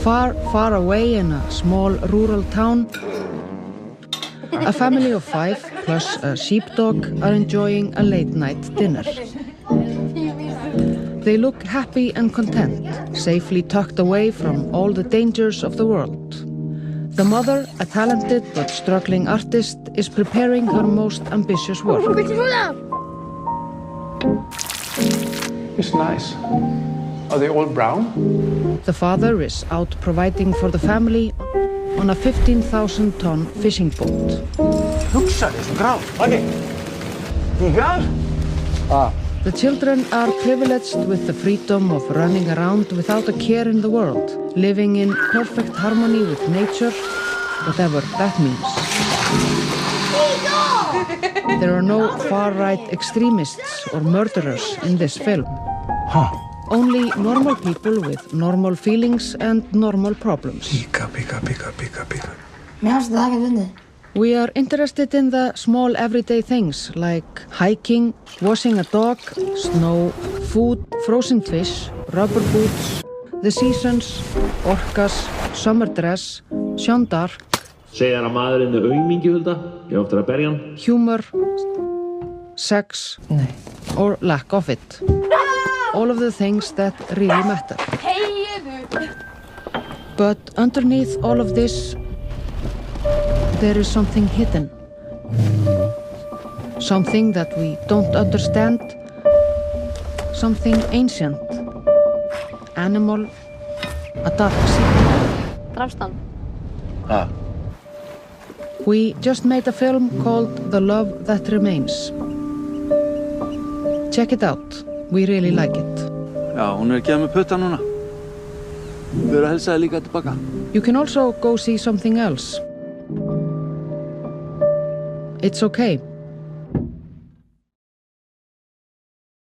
Far, far away in a small rural town, a family of 5 plus a sheepdog are enjoying a late-night dinner. They look happy and content, safely tucked away from all the dangers of the world. The mother, a talented but struggling artist, is preparing her most ambitious work. It's nice. Are they all brown? The father is out providing for the family on a 15,000-ton fishing boat. Hugsa þér, grál. Okay. Tígar? The children are privileged with the freedom of running around without a care in the world, living in perfect harmony with nature, whatever that means. There are no far-right extremists or murderers in this film. Only normal people with normal feelings and normal problems. Píka. Mér fannst það ekki fyndið. We are interested in the small everyday things like hiking, washing a dog, snow, food, frozen fish, rubber boots, the seasons, orcas, summer dress, Jeanne d'Arc, Segir að maðurinn er aumingi, Hulda. Ég áttur að berja hann. humor, sex, or lack of it. All of the things that really matter. But underneath all of this, there is something hidden. Something that we don't understand. Something ancient. Animal. A dark secret. Drafst hann? We just made a film called The Love That Remains. Check it out. We really like it. Já, hún er að gefa mig putta núna. Við erum að helsa þér líka tilbaka. You can also go see something else. It's okay.